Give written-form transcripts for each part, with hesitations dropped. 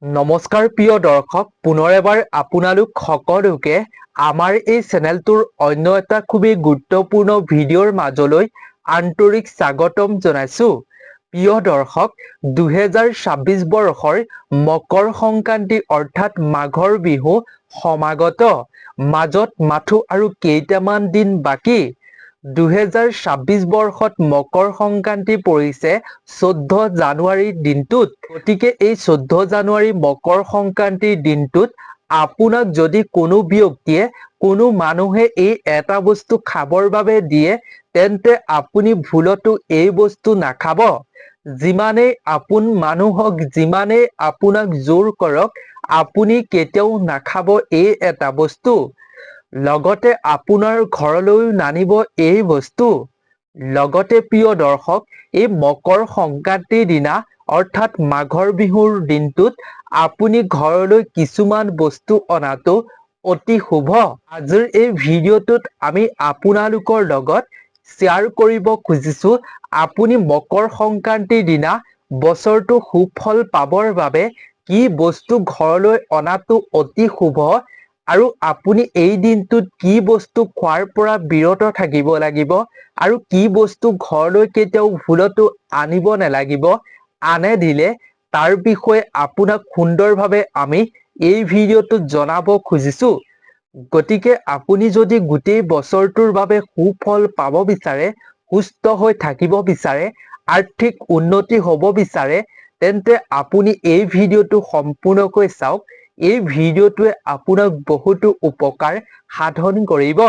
নমস্কাৰ প্ৰিয় দৰ্শক, পুনৰ এবাৰ আপোনালোক সকলোকে আমাৰ এই চেনেলটোৰ অন্য এটা খুবেই গুৰুত্বপূৰ্ণ ভিডিঅ'ৰ মাজলৈ আন্তৰিক স্বাগতম জনাইছো। প্ৰিয় দৰ্শক, 2026 বৰ্ষৰ মকৰ সংক্ৰান্তি অৰ্থাৎ মাঘৰ বিহু সমাগত। মাজত মাথো আৰু কেইটামান দিন বাকী। 2026 বৰ্ষত মকৰ সংক্ৰান্তি পৰিছে 14 জানুৱাৰীৰ দিনটোত। গতিকে এই 14 জানুৱাৰী মকৰ সংক্ৰান্তিৰ দিনটোত আপোনাক যদি কোনো ব্যক্তিয়ে কোনো মানুহে এই এটা বস্তু খাবৰ বাবে দিয়ে, তেন্তে আপুনি ভুলতো এই বস্তু নাখাব। যিমানেই আপোন মানুহক যিমানেই আপোনাক জোৰ কৰক, আপুনি কেতিয়াও নাখাব এই এটা বস্তু। লগতে আপোনাৰ ঘৰলৈও নানিব এই বস্তু। লগতে প্ৰিয় দৰ্শক, এই মকৰ সংক্ৰান্তিৰ দিনা অৰ্থাৎ মাঘৰ বিহুৰ দিনটোত আপুনি ঘৰলৈ কিছুমান বস্তু অনাটো অতি শুভ। আজিৰ এই ভিডিঅ'টোত আমি আপোনালোকৰ লগত শ্বেয়াৰ কৰিব খুজিছো আপুনি মকৰ সংক্ৰান্তিৰ দিনা বছৰটো সুফল পাবৰ বাবে কি বস্তু ঘৰলৈ অনাটো অতি শুভ আৰু আপুনি এই দিনটোত কি বস্তু খোৱাৰ পৰা বিৰত থাকিব লাগিব আৰু কি বস্তু ঘৰলৈ কেতিয়াও ভুলতো আনিব নালাগিব, আনে দিলে তাৰ বিষয়ে আপোনাক সুন্দৰভাৱে আমি এই ভিডিঅ'টোত জনাব খুজিছো। গতিকে আপুনি যদি গোটেই বছৰটোৰ বাবে সুফল পাব বিচাৰে, সুস্থ হৈ থাকিব বিচাৰে, আৰ্থিক উন্নতি হ'ব বিচাৰে, তেন্তে আপুনি এই ভিডিঅ'টো সম্পূৰ্ণকৈ চাওক। এই ভিডিঅ'টোৱে আপোনাক বহুতো উপকাৰ সাধন কৰিব।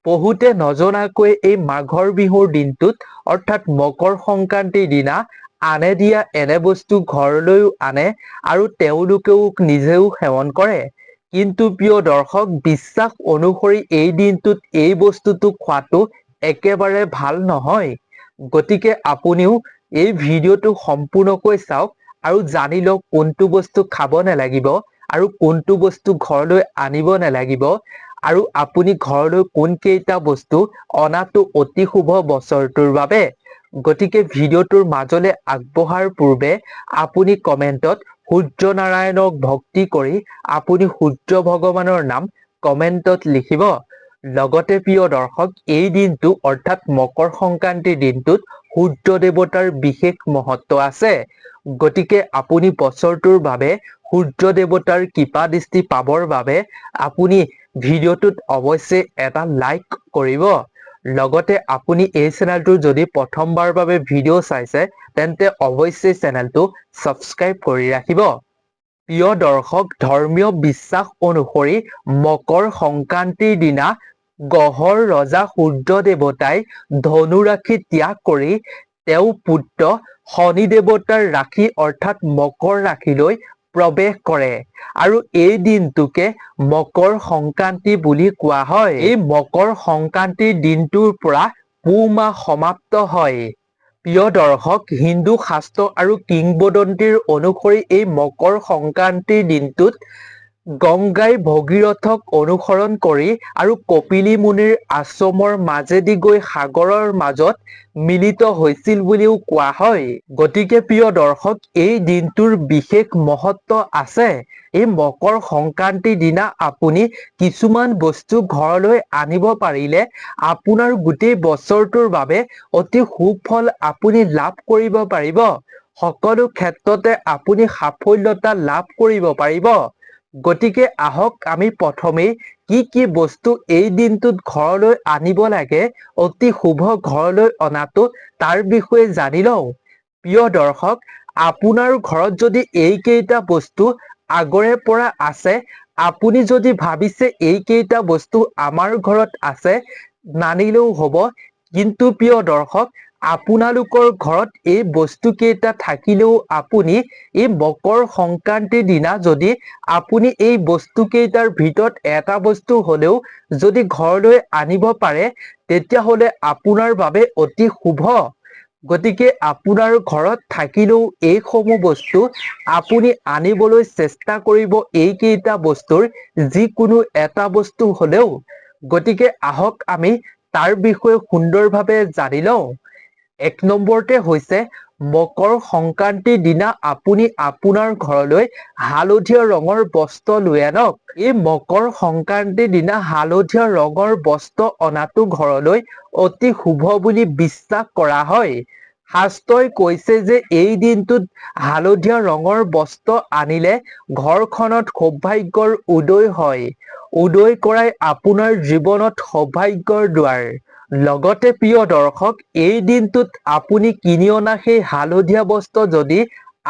বহুতে নজনাকৈ এই মাঘৰ বিহুৰ দিনটোত অৰ্থাৎ মকৰ সংক্ৰান্তিৰ দিনা আনে দিয়া এনে বস্তু ঘৰলৈও আনে আৰু তেওঁলোকেও নিজেও সেৱন কৰে। কিন্তু প্ৰিয় দৰ্শক, বিশ্বাস অনুসৰি এই দিনটোত এই বস্তুটো খোৱাটো একেবাৰে ভাল নহয়। গতিকে আপুনিও এই ভিডিঅ'টো সম্পূৰ্ণকৈ চাওক আৰু জানি লওক কোনটো বস্তু খাব নালাগিব আৰু কোনটো বস্তু ঘৰলৈ আনিব নালাগিব আৰু আপুনি ঘৰলৈ কোন কেইটা বস্তু অনাটো অতি শুভ বছৰটোৰ বাবে। গতিকে ভিডিঅ'টোৰ মাজলৈ আগবঢ়াৰ পূৰ্বে আপুনি কমেণ্টত সূৰ্য নাৰায়ণক ভক্তি কৰি আপুনি সূৰ্য ভগৱানৰ নাম কমেণ্টত লিখিব। লগতে প্ৰিয় দৰ্শক, এই দিনটো অৰ্থাৎ মকৰ সংক্ৰান্তিৰ দিনটোত সূৰ্য দেৱতাৰ বিশেষ মহত্ব আছে। গতিকে আপুনি বছৰটোৰ বাবে সূৰ্য দেৱতাৰ কৃপা দৃষ্টি পাবৰ বাবে আপুনি ভিডিঅ'টোত অৱশ্যেই এটা লাইক কৰিব। লগতে আপুনি এই চেনেলটো যদি প্ৰথমবাৰৰ বাবে ভিডিঅ' চাইছে, তেন্তে অৱশ্যেই চেনেলটো ছাবস্ক্ৰাইব কৰি ৰাখিব। প্ৰিয় দৰ্শক, ধৰ্মীয় বিশ্বাস অনুসৰি মকৰ সংক্ৰান্তিৰ দিনা গ্ৰহৰ ৰজা সূৰ্য দেৱতাই ধনু ৰাশি ত্যাগ কৰি তেওঁ পুত্ৰ শনি দেৱতাৰ ৰাশি অৰ্থাৎ মকৰ ৰাশিলৈ প্ৰৱেশ কৰে আৰু এই দিনটোকে মকৰ সংক্ৰান্তি বুলি কোৱা হয়। এই মকৰ সংক্ৰান্তিৰ দিনটোৰ পৰা পুহ মাহ সমাপ্ত হয়। প্ৰিয় দৰ্শক, হিন্দু শাস্ত্ৰ আৰু কিংবদন্তীৰ অনুসৰি এই মকৰ সংক্ৰান্তিৰ দিনটোত গংগাই ভগীৰথক অনুসৰণ কৰি আৰু কপিলী মুনিৰ আশ্ৰমৰ মাজেদি গৈ সাগৰৰ মাজত মিলিত হৈছিল বুলিও কোৱা হয়। গতিকে প্ৰিয় দৰ্শক, এই দিনটোৰ বিশেষ মহত্ব আছে। এই মকৰ সংক্ৰান্তিৰ দিনা আপুনি কিছুমান বস্তু ঘৰলৈ আনিব পাৰিলে আপোনাৰ গোটেই বছৰটোৰ বাবে অতি সুফল আপুনি লাভ কৰিব পাৰিব। সকলো ক্ষেত্ৰতে আপুনি সাফল্যতা লাভ কৰিব পাৰিব। গতিকে আহক আমি প্ৰথমেই কি কি বস্তু এই দিনটোত ঘৰলৈ আনিব লাগে, অতি শুভ ঘৰলৈ অনাটো, তাৰ বিষয়ে জানি লওঁ। প্ৰিয় দৰ্শক, আপোনাৰ ঘৰত যদি এইকেইটা বস্তু আগৰে পৰা আছে, আপুনি যদি ভাবিছে এইকেইটা বস্তু আমাৰ ঘৰত আছে, নানিলেও হ'ব, কিন্তু প্ৰিয় দৰ্শক, আপোনালোকৰ ঘৰত এই বস্তু কেইটা থাকিলেও আপুনি এই মকৰ সংক্ৰান্তিৰ দিনা যদি আপুনি এই বস্তু কেইটাৰ ভিতৰত এটা বস্তু হলেও যদি ঘৰলৈ আনিব পাৰে, তেতিয়াহলে আপোনাৰ বাবে অতি শুভ। গতিকে আপোনাৰ ঘৰত থাকিলেও এইসমূহ বস্তু আপুনি আনিবলৈ চেষ্টা কৰিব, এইকেইটা বস্তুৰ যিকোনো এটা বস্তু হলেও। গতিকে আহক আমি তাৰ বিষয়ে সুন্দৰভাৱে জানি লওঁ। এক নম্বৰতে হৈছে মকৰ সংক্ৰান্তিৰ দিনা আপুনি আপোনাৰ ঘৰলৈ হালধীয়া ৰঙৰ বস্ত্ৰ লৈ আনক। এই মকৰ সংক্ৰান্তিৰ দিনা হালধীয়া ৰঙৰ বস্ত্ৰ অনাটো ঘৰলৈ অতি শুভ বুলি বিশ্বাস কৰা হয়। শাস্ত্ৰই কৈছে যে এই দিনটোত হালধীয়া ৰঙৰ বস্ত্ৰ আনিলে ঘৰখনত সৌভাগ্যৰ উদয় হয়। উদয় কৰাই আপোনাৰ জীৱনত সৌভাগ্যৰ দুৱাৰ। লগতে প্ৰিয় দৰ্শক, এই দিনটোত আপুনি কিনি অনা সেই হালধীয়া বস্ত্ৰ যদি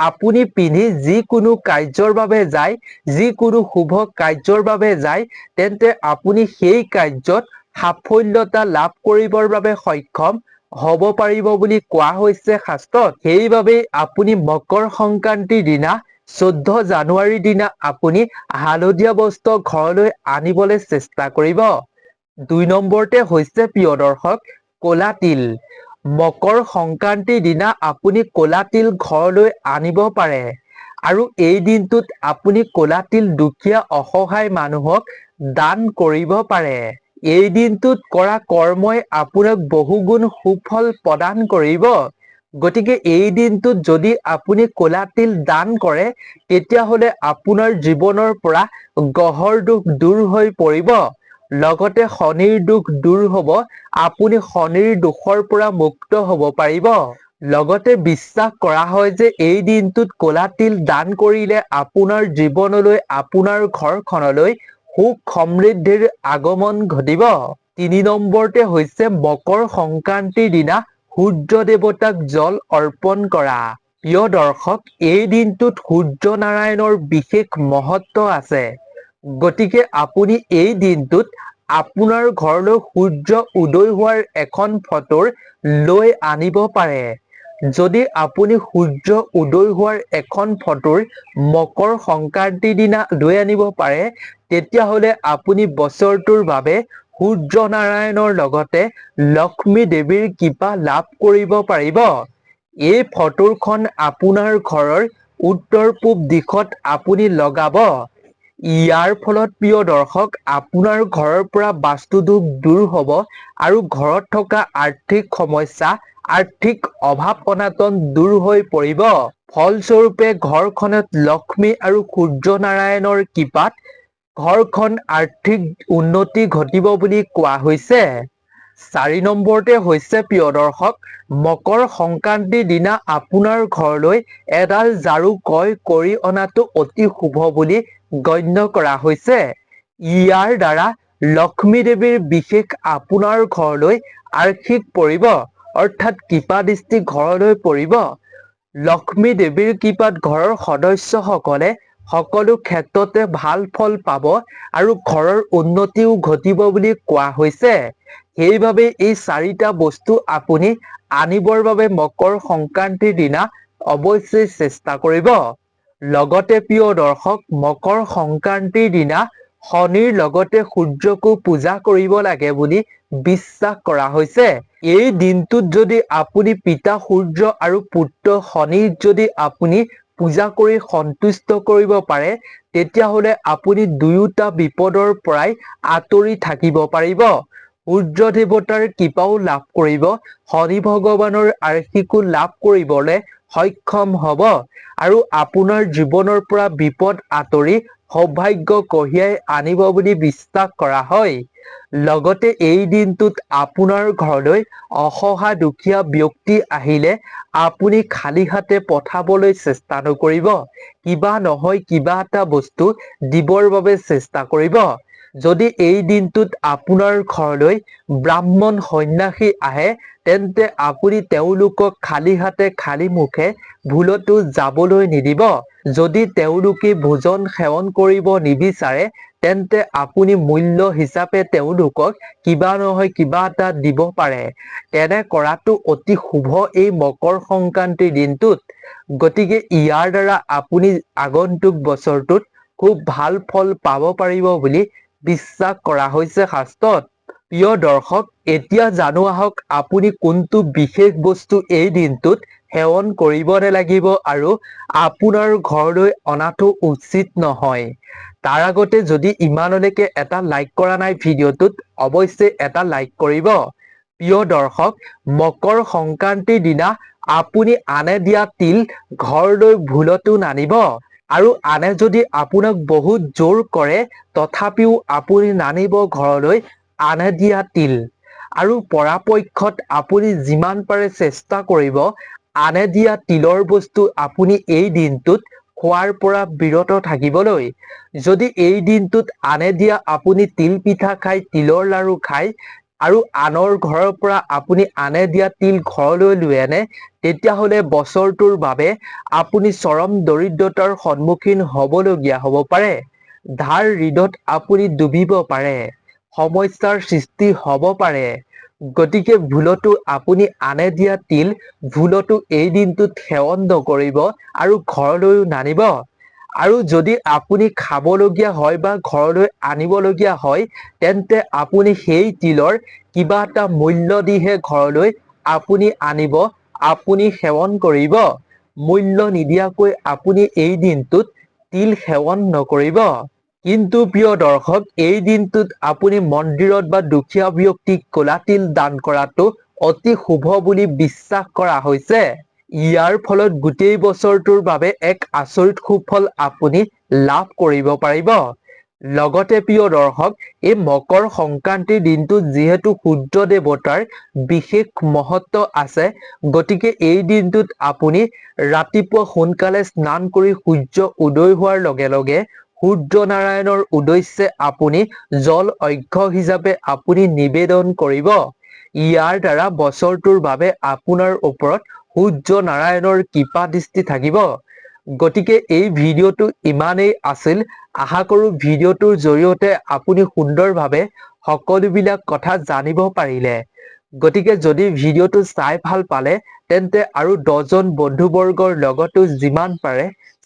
আপুনি পিন্ধি যিকোনো কাৰ্যৰ বাবে যায়, যিকোনো শুভ কাৰ্যৰ বাবে যায়, তেন্তে আপুনি সেই কাৰ্যত সাফল্যতা লাভ কৰিবৰ বাবে সক্ষম হ'ব পাৰিব বুলি কোৱা হৈছে শাস্ত্ৰত। সেইবাবে আপুনি মকৰ সংক্ৰান্তিৰ দিনা 14 জানুৱাৰীৰ দিনা আপুনি হালধীয়া বস্ত্ৰ ঘৰলৈ আনিবলৈ চেষ্টা কৰিব। 2 নম্বৰতে হৈছে প্ৰিয় দৰ্শক, ক'লা তিল। মকৰ সংক্ৰান্তিৰ দিনা আপুনি ক'লা তিল ঘৰলৈ আনিব পাৰে আৰু এই দিনটোত আপুনি ক'লা তিল দুখীয়া অসহায় মানুহক দান কৰিব পাৰে। এই দিনটোত কৰা কৰ্মই আপোনাক বহুগুণ সুফল প্ৰদান কৰিব। গতিকে এই দিনটোত যদি আপুনি ক'লা তিল দান কৰে, তেতিয়াহ'লে আপোনাৰ জীৱনৰ পৰা গ্ৰহৰ দুখ দূৰ হৈ পৰিব। লগতে শনিৰ দুখ দূৰ হ'ব, আপুনি শনিৰ দুখৰ পৰা মুক্ত হ'ব পাৰিব। লগতে বিশ্বাস কৰা হয় যে এই দিনটোত ক'লা তিল দান কৰিলে আপোনাৰ জীৱনলৈ, আপোনাৰ ঘৰখনলৈ সুখ সমৃদ্ধিৰ আগমন ঘটিব। 3 নম্বৰতে হৈছে মকৰ সংক্ৰান্তিৰ দিনা সূৰ্য দেৱতাক জল অৰ্পণ কৰা। প্ৰিয় দৰ্শক, এই দিনটোত সূৰ্য নাৰায়ণৰ বিশেষ মহত্ব আছে। গতিকে আপুনি এই দিনটোত আপোনাৰ ঘৰলৈ সূৰ্য উদয় হোৱাৰ এখন ফটো লৈ আনিব পাৰে। যদি আপুনি সূৰ্য উদয় হোৱাৰ এখন ফটো মকৰ সংক্ৰান্তিৰ দিনা লৈ আনিব পাৰে, তেতিয়াহ'লে আপুনি বছৰটোৰ বাবে সূৰ্য নাৰায়ণৰ লগতে লক্ষ্মী দেৱীৰ কৃপা লাভ কৰিব পাৰিব। এই ফটোখন আপোনাৰ ঘৰৰ উত্তৰ পূব দিশত আপুনি লগাব। ইয়াৰ ফলত প্ৰিয় দৰ্শক, আপোনাৰ ঘৰৰ পৰা বাস্তুদোষ দূৰ হ'ব আৰু ঘৰত থকা আৰ্থিক সমস্যা, আৰ্থিক অভাৱ অনাটন দূৰ হৈ পৰিব। ফলস্বৰূপে ঘৰখনত লক্ষ্মী আৰু সূৰ্য নাৰায়ণৰ কৃপাত ঘৰখন আৰ্থিক উন্নতি ঘটিব বুলি কোৱা হৈছে। 4 নম্বৰতে হৈছে প্ৰিয় দৰ্শক, মকৰ সংক্ৰান্তিৰ দিনা আপোনাৰ ঘৰলৈ এডাল ঝাৰু ক্ৰয় কৰি অনাটো অতি শুভ বুলি গণ্য কৰা হৈছে। ইয়াৰ দ্বাৰা লক্ষ্মী দেৱীৰ বিশেষ আপোনাৰ ঘৰলৈ আৰ্শীষ পৰিব, অৰ্থাৎ কৃপা দৃষ্টি ঘৰলৈ পৰিব। লক্ষ্মী দেৱীৰ কৃপাত ঘৰৰ সদস্যসকলে সকলো ক্ষেত্ৰতে ভাল ফল পাব আৰু ঘৰৰ উন্নতিও ঘটিব বুলি কোৱা হৈছে। সেইবাবে এই 4টা বস্তু আপুনি আনিবৰ বাবে মকৰ সংক্ৰান্তিৰ দিনা অৱশ্যেই চেষ্টা কৰিব। লগতে প্ৰিয় দৰ্শক, মকৰ সংক্ৰান্তিৰ দিনা শনিৰ লগতে সূৰ্যকো পূজা কৰিব লাগে বুলি বিশ্বাস কৰা হৈছে। এই দিনটোত যদি আপুনি পিতা সূৰ্য আৰু পুত্ৰ শনিক যদি আপুনি পূজা কৰি সন্তুষ্ট কৰিব পাৰে, তেতিয়াহ'লে আপুনি দুয়োটা বিপদৰ পৰাই আঁতৰি থাকিব পাৰিব। সূৰ্য দেৱতাৰ কৃপাও লাভ কৰিব, শনি ভগৱানৰ আশীৰ্বাদো লাভ কৰিবলৈ সক্ষম হ'ব আৰু আপোনাৰ জীৱনৰ পৰা বিপদ আঁতৰি সৌভাগ্য কঢ়িয়াই আনিব বুলি বিশ্বাস কৰা হয়। লগতে এই দিনটোত আপোনাৰ ঘৰলৈ অসহায় দুখীয়া ব্যক্তি আহিলে আপুনি খালী হাতে পঠাবলৈ চেষ্টা নকৰিব। কিবা নহয় কিবা এটা বস্তু দিবৰ বাবে চেষ্টা কৰিব। যদি এই দিনটোত আপোনাৰ ঘৰলৈ ব্ৰাহ্মণ সন্যাসী আহে, তেন্তে আপুনি তেওঁলোকক খালী হাতে খালী মুখে ভুলতো যাবলৈ নিদিব। যদি তেওঁলোকে ভোজন সেৱন কৰিব নিবিচাৰে, তেন্তে আপুনি মূল্য হিচাপে তেওঁলোকক কিবা নহয় কিবা এটা দিব পাৰে। তেনে কৰাটো অতি শুভ এই মকৰ সংক্ৰান্তিৰ দিনটোত। গতিকে ইয়াৰ দ্বাৰা আপুনি আগন্তুক বছৰটোত খুব ভাল ফল পাব পাৰিব বুলি বিশ্বাস কৰা হৈছে শাস্ত্ৰত। প্ৰিয় দৰ্শক, এতিয়া জানো আহক আপুনি কোনটো বিশেষ বস্তু এই দিনটোত সেৱন কৰিব নালাগিব আৰু আপোনাৰ ঘৰলৈ অনাটো উচিত নহয়। তাৰ আগতে যদি ইমানলৈকে এটা লাইক কৰা নাই ভিডিঅ'টোত, অৱশ্যেই এটা লাইক কৰিব। প্ৰিয় দৰ্শক, মকৰ সংক্ৰান্তিৰ দিনা আপুনি আনে দিয়া তিল ঘৰলৈ ভুলতো নানিব। আৰু আনে যদি আপোনাক বহুত জোৰ কৰে তথাপিও আপুনি নানিব ঘৰলৈ আনে দিয়া তিল। আৰু পৰাপক্ষত আপুনি যিমান পাৰে চেষ্টা কৰিব আনে দিয়া তিলৰ বস্তু আপুনি এই দিনটোত খোৱাৰ পৰা বিৰত থাকিবলৈ। যদি এই দিনটোত আনে দিয়া আপুনি তিল পিঠা খাই, তিলৰ লাৰু খাই আৰু আনৰ ঘৰৰ পৰা আপুনি আনে দিয়া তিল ঘৰলৈ লৈ আনে, তেতিয়াহ'লে বছৰটোৰ বাবে আপুনি চৰম দৰিদ্ৰতাৰ সন্মুখীন হ'বলগীয়া হ'ব পাৰে। ধাৰ ঋণত আপুনি ডুবিব পাৰে, সমস্যাৰ সৃষ্টি হ'ব পাৰে। গতিকে ভুলতো আপুনি আনে দিয়া তিল ভুলতো এই দিনটোত সেৱন নকৰিব আৰু ঘৰলৈও নানিব। আৰু যদি আপুনি খাবলগীয়া হয় বা ঘৰলৈ আনিবলগীয়া হয় তেন্তে আপুনি সেই তিলৰ কিবা এটা মূল্য দিহে ঘৰলৈ আপুনি আনিব, আপুনি সেৱন কৰিব। মূল্য নিদিয়াকৈ আপুনি এই দিনটোত তিল সেৱন নকৰিব। কিন্তু প্ৰিয় দৰ্শক, এই দিনটোত আপুনি মন্দিৰত বা দুখীয়া ব্যক্তিক ক'লা তিল দান কৰাটো অতি শুভ বুলি বিশ্বাস কৰা হৈছে। ইয়াৰ ফলত গোটেই বছৰটোৰ বাবে এক আচৰিত সুফল আপুনি লাভ কৰিব পাৰিব। লগতে প্ৰিয় দৰ্শক, এই মকৰ সংক্ৰান্তিৰ দিনটোত যিহেতু সূৰ্য দেৱতাৰ বিশেষ মহত্ব আছে, গতিকে এই দিনটোত আপুনি ৰাতিপুৱা সোনকালে স্নান কৰি সূৰ্য উদয় হোৱাৰ লগে লগে সূৰ্য নাৰায়ণৰ উদ্দেশ্যে আপুনি জল অৰ্ঘ্য হিচাপে আপুনি নিবেদন কৰিব। ইয়াৰ দ্বাৰা বছৰটোৰ বাবে আপোনাৰ ওপৰত সূৰ্য নাৰায়ণৰ কৃপা দৃষ্টি থাকিব। গতিকে এই ভিডিঅ'টো ইমানেই আছিল। আশা কৰোঁ ভিডিঅ'টোৰ জৰিয়তে আপুনি সুন্দৰভাৱে সকলোবিলাক কথা জানিব পাৰিলে। গতিকে যদি ভিডিঅ'টো চাই ভাল পালে তেন্তে আৰু 10জন বন্ধুবৰ্গৰ লগতো যিমান পাৰে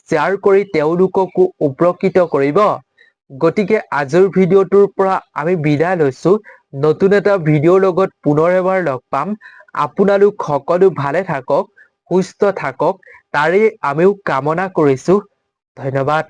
শ্বেয়াৰ কৰি তেওঁলোককো উপকৃত কৰিব। গতিকে আজিৰ ভিডিঅ'টোৰ পৰা আমি বিদায় লৈছোঁ। নতুন এটা ভিডিঅ'ৰ লগত পুনৰ এবাৰ লগ পাম। আপোনালোক সকলো ভালে থাকক, সুস্থ থাকক, তাৰেই আমিও কামনা কৰিছোঁ। ধন্যবাদ।